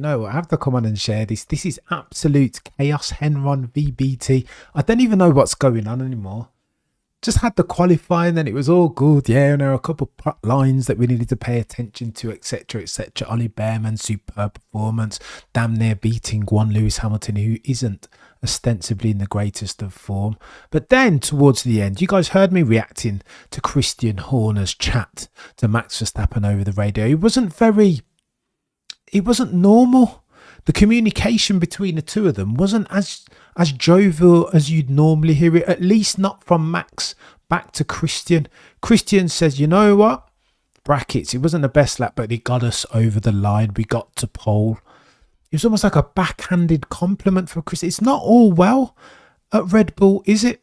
I have to come on and share this. This is absolute chaos. Henron VBT. I don't even know what's going on anymore. Just had the qualifying, and it was all good. Yeah, and there are a couple of lines that we needed to pay attention to, etc., etc. Ollie Behrman's superb performance, damn near beating one Lewis Hamilton, who isn't ostensibly in the greatest of form. But then towards the end, you guys heard me reacting to Christian Horner's chat to Max Verstappen over the radio. It wasn't normal. The communication between the two of them wasn't as jovial as you'd normally hear it, at least not from Max back to Christian. Christian says, you know what? Brackets, it wasn't the best lap, but it got us over the line. We got to pole. It was almost like a backhanded compliment for Christian. It's not all well at Red Bull, is it?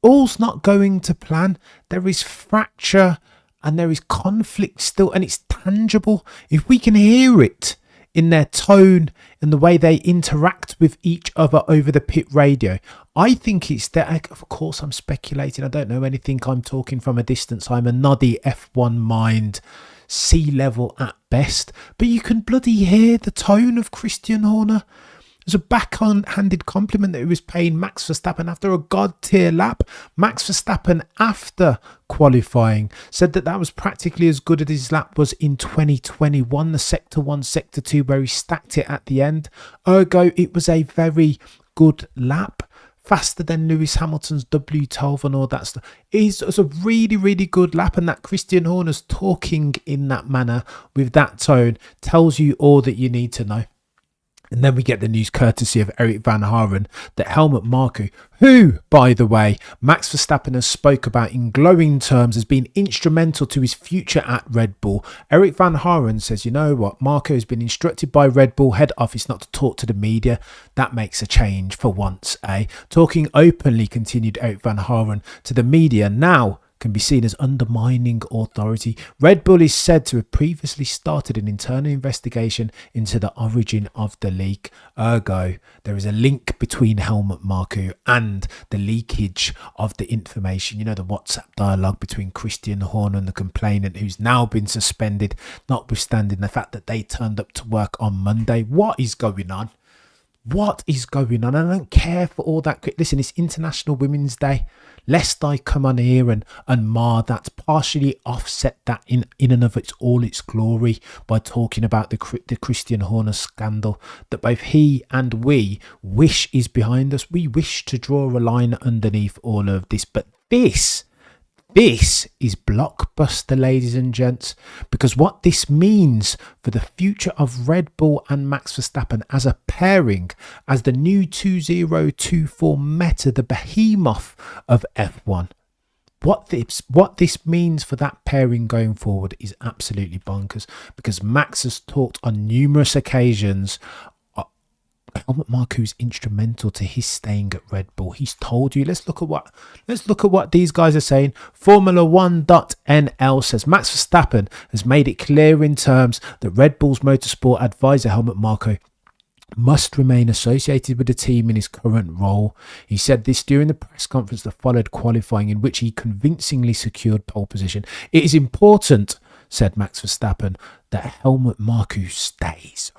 All's not going to plan. There is fracture and there is conflict still, and it's tangible. If we can hear it in their tone and the way they interact with each other over the pit radio, I think it's that. Of course, I'm speculating. I don't know anything. I'm talking from a distance. I'm a noddy F1 mind, sea level at best. But you can bloody hear the tone of Christian Horner. It was a backhanded compliment that he was paying Max Verstappen after a god-tier lap. Max Verstappen, after qualifying, said that was practically as good as his lap was in 2021, the Sector 1, Sector 2, where he stacked it at the end. Ergo, it was a very good lap. Faster than Lewis Hamilton's W12 and all that stuff. It was a really, really good lap, and that Christian Horner's talking in that manner with that tone tells you all that you need to know. And then we get the news courtesy of Eric Van Haren that Helmut Marko, who, by the way, Max Verstappen has spoke about in glowing terms as being instrumental to his future at Red Bull. Eric Van Haren says, you know what, Marko has been instructed by Red Bull head office not to talk to the media. That makes a change for once, eh? Talking openly, continued Eric Van Haren, to the media now can be seen as undermining authority. Red Bull is said to have previously started an internal investigation into the origin of the leak. Ergo, there is a link between Helmut Marko and the leakage of the information. You know, the WhatsApp dialogue between Christian Horner and the complainant, who's now been suspended, notwithstanding the fact that they turned up to work on Monday. What is going on? What is going on? I don't care for all that. Listen, it's International Women's Day. Lest I come on here and mar that, partially offset that in and of all its glory by talking about the Christian Horner scandal that both he and we wish is behind us. We wish to draw a line underneath all of this, but this is blockbuster, ladies and gents, because what this means for the future of Red Bull and Max Verstappen as a pairing, as the new 2024 meta, the behemoth of F1, what this means for that pairing going forward is absolutely bonkers, because Max has talked on numerous occasions. Helmut Marko is instrumental to his staying at Red Bull. He's told you. Let's look at what these guys are saying. Formula1.nl says Max Verstappen has made it clear in terms that Red Bull's motorsport advisor Helmut Marko must remain associated with the team in his current role. He said this during the press conference that followed qualifying, in which he convincingly secured pole position. It is important, said Max Verstappen, that Helmut Marko stays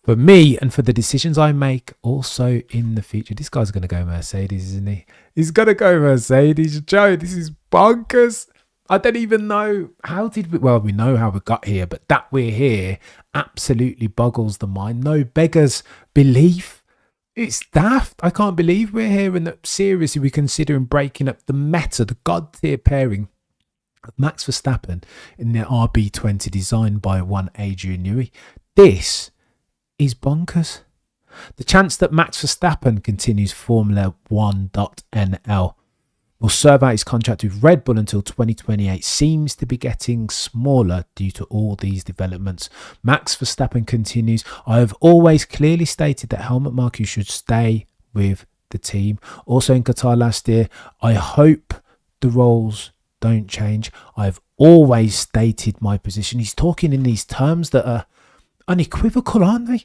for me and for the decisions I make also in the future. This guy's going to go Mercedes, isn't he? He's going to go Mercedes. Joe, this is bonkers. I don't even know we know how we got here, but that we're here absolutely boggles the mind. No beggars belief. It's daft. I can't believe we're here and that seriously we're considering breaking up the meta, the god tier pairing of Max Verstappen in the RB20 designed by one Adrian Newey. This is bonkers. The chance that Max Verstappen continues Formula1.nl will serve out his contract with Red Bull until 2028 seems to be getting smaller due to all these developments. Max Verstappen continues, I have always clearly stated that Helmut Marko should stay with the team. Also in Qatar last year, I hope the roles don't change. I've always stated my position. He's talking in these terms that are unequivocal, aren't they?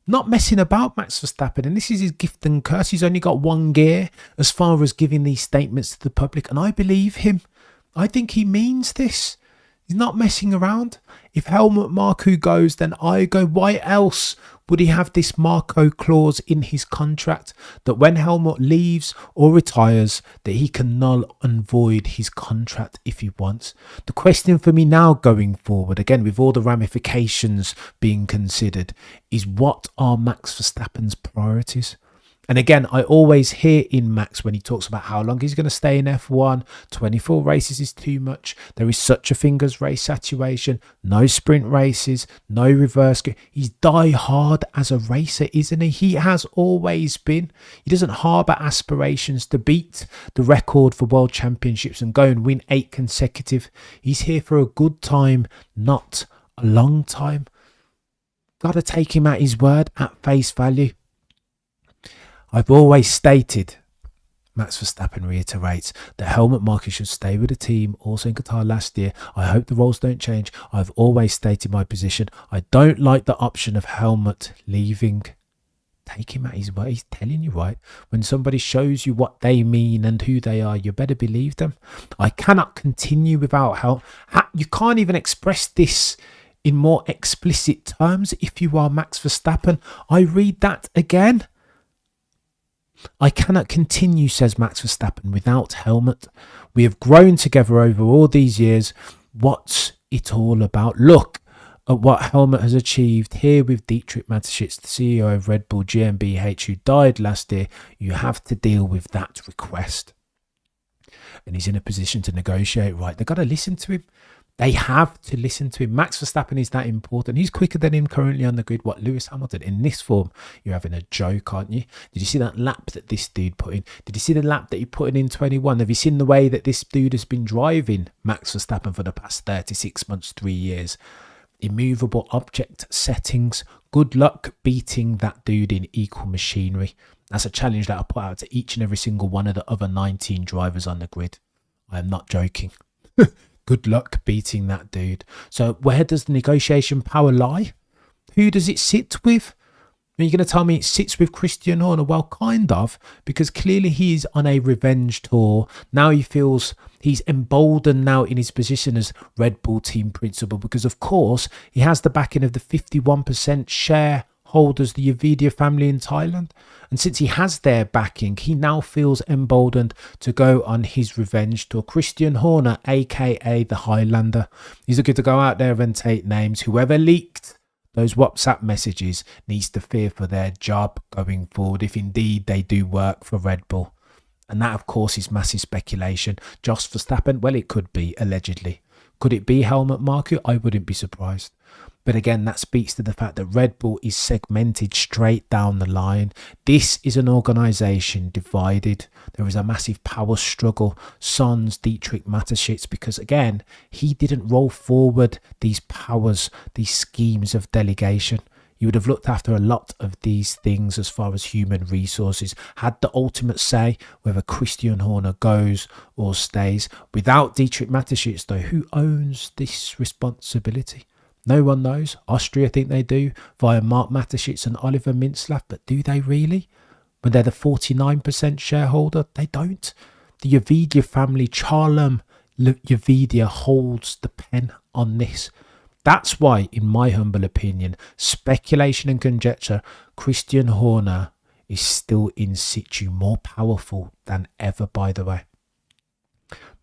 Not messing about, Max Verstappen, and this is his gift and curse. He's only got one gear as far as giving these statements to the public, and I believe him. I think he means this. He's not messing around. If Helmut Marko goes, then I go. Why else would he have this Marko clause in his contract that when Helmut leaves or retires, that he can null and void his contract if he wants? The question for me now going forward, again, with all the ramifications being considered, is what are Max Verstappen's priorities? And again, I always hear in Max when he talks about how long he's going to stay in F1, 24 races is too much. There is such a thing as race saturation, no sprint races, no reverse. He's die hard as a racer, isn't he? He has always been. He doesn't harbour aspirations to beat the record for world championships and go and win 8 consecutive. He's here for a good time, not a long time. Got to take him at his word, at face value. I've always stated, Max Verstappen reiterates, that Helmut Marko should stay with the team, also in Qatar last year. I hope the roles don't change. I've always stated my position. I don't like the option of Helmut leaving. Take him at his word. He's telling you, right? When somebody shows you what they mean and who they are, you better believe them. I cannot continue without help. You can't even express this in more explicit terms if you are Max Verstappen. I read that again. I cannot continue, says Max Verstappen, without Helmut. We have grown together over all these years. What's it all about? Look at what Helmut has achieved here with Dietrich Mateschitz, the CEO of Red Bull GmbH, who died last year. You have to deal with that request. And he's in a position to negotiate, right? They've got to listen to him. They have to listen to him. Max Verstappen is that important. He's quicker than him currently on the grid. What, Lewis Hamilton? In this form, you're having a joke, aren't you? Did you see that lap that this dude put in? Did you see the lap that he put in 21? Have you seen the way that this dude has been driving Max Verstappen for the past 36 months, 3 years? Immovable object settings. Good luck beating that dude in equal machinery. That's a challenge that I put out to each and every single one of the other 19 drivers on the grid. I am not joking. Good luck beating that dude. So where does the negotiation power lie? Who does it sit with? Are you going to tell me it sits with Christian Horner? Well, kind of, because clearly he's on a revenge tour. Now he feels he's emboldened now in his position as Red Bull team principal, because of course he has the backing of the 51% shareholders, the Yavidia family in Thailand. And since he has their backing, he now feels emboldened to go on his revenge tour. Christian Horner, aka the Highlander, he's looking to go out there and take names. Whoever leaked those WhatsApp messages needs to fear for their job going forward, if indeed they do work for Red Bull. And that, of course, is massive speculation. Jos Verstappen, well, it could be, allegedly. Could it be Helmut Marko? I wouldn't be surprised. But again, that speaks to the fact that Red Bull is segmented straight down the line. This is an organisation divided. There is a massive power struggle. Sons, Dietrich Mateschitz, because again, he didn't roll forward these powers, these schemes of delegation. You would have looked after a lot of these things as far as human resources, had the ultimate say whether Christian Horner goes or stays. Without Dietrich Mateschitz, though, who owns this responsibility? No one knows. Austria think they do via Mark Mateschitz and Oliver Mintzlaff, but do they really? When they're the 49% shareholder, they don't. The Yavidia family, Charlam Yavidia, holds the pen on this. That's why, in my humble opinion, speculation and conjecture, Christian Horner is still in situ, more powerful than ever, by the way.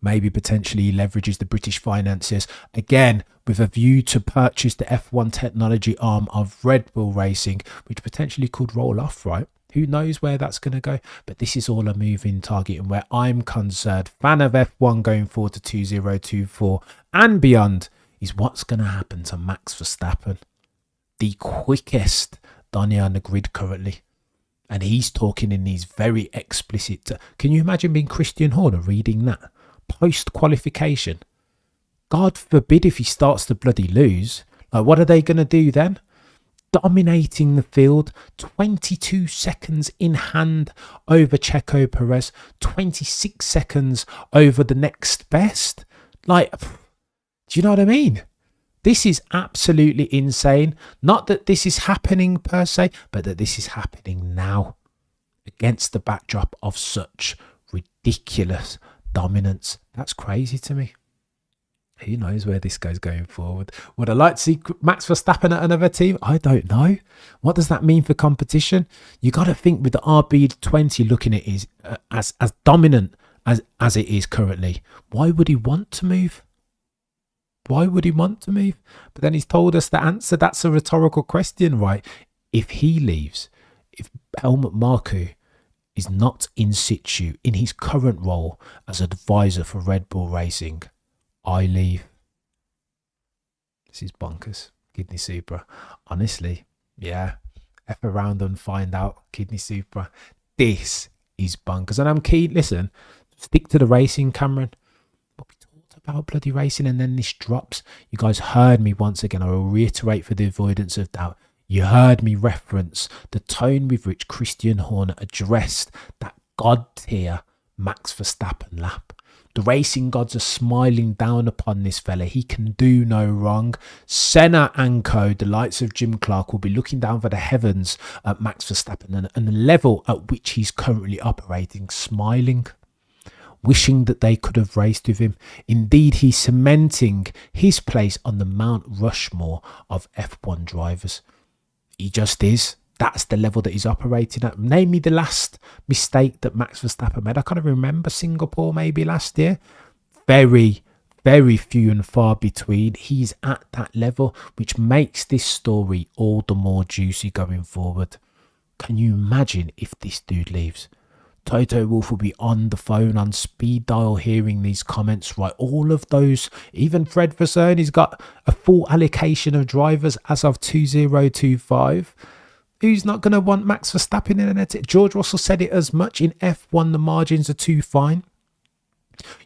Maybe potentially he leverages the British financiers, again, with a view to purchase the F1 technology arm of Red Bull Racing, which potentially could roll off, right? Who knows where that's going to go? But this is all a moving target, and where I'm concerned, fan of F1 going forward to 2024 and beyond, is what's going to happen to Max Verstappen, the quickest Donny on the grid currently. And he's talking in these very explicit... Can you imagine being Christian Horner reading that? Post-qualification. God forbid if he starts to bloody lose. Like, what are they going to do then? Dominating the field. 22 seconds in hand over Checo Perez. 26 seconds over the next best. Like, do you know what I mean? This is absolutely insane. Not that this is happening per se, but that this is happening now against the backdrop of such ridiculous dominance. That's crazy to me. Who knows where this goes going forward? Would I like to see Max Verstappen at another team? I don't know. What does that mean for competition? You got to think with the RB20 looking at it as dominant as it is currently. Why would he want to move? Why would he want to move? But then he's told us the answer. That's a rhetorical question, right? If he leaves, if Helmut Marko is not in situ in his current role as advisor for Red Bull Racing, I leave. This is bonkers. Kidney Supra. Honestly, yeah. F around and find out. Kidney Supra. This is bonkers. And I'm keen. Listen, stick to the racing, Cameron. But we talked about bloody racing and then this drops. You guys heard me once again. I will reiterate for the avoidance of doubt. You heard me reference the tone with which Christian Horner addressed that god tier Max Verstappen lap. The racing gods are smiling down upon this fella. He can do no wrong. Senna and co, the likes of Jim Clark, will be looking down for the heavens at Max Verstappen and the level at which he's currently operating, smiling, wishing that they could have raced with him. Indeed, he's cementing his place on the Mount Rushmore of F1 drivers. He just is. That's the level that he's operating at. Name me the last mistake that Max Verstappen made. I can't remember. Singapore maybe last year. Very, very few and far between. He's at that level, which makes this story all the more juicy going forward. Can you imagine if this dude leaves? Toto Wolff will be on the phone on speed dial hearing these comments, right? All of those, even Fred Vasseur, he's got a full allocation of drivers as of 2025. Who's not going to want Max Verstappen in it? George Russell said it as much. In F1, the margins are too fine.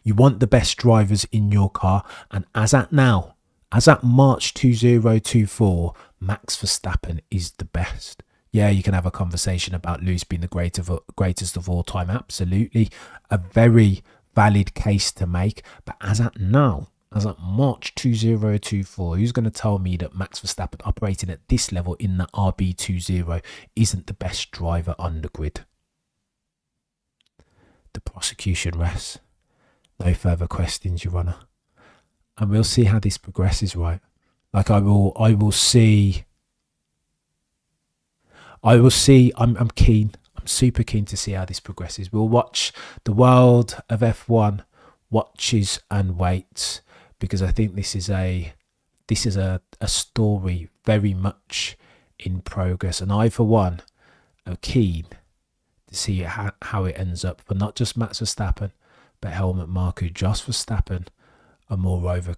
You want the best drivers in your car. And as at now, as at March 2024, Max Verstappen is the best. Yeah, you can have a conversation about Lewis being the greatest of all time. Absolutely. A very valid case to make. But as at now, as at March 2024, who's going to tell me that Max Verstappen operating at this level in the RB20 isn't the best driver on the grid? The prosecution rests. No further questions, Your Honour. And we'll see how this progresses, right? Like I will see. I'm keen. I'm super keen to see how this progresses. We'll watch the world of F1 watches and waits, because I think this is a story very much in progress, and I for one am keen to see how it ends up for not just Max Verstappen but Helmut Marko, Jos Verstappen, and moreover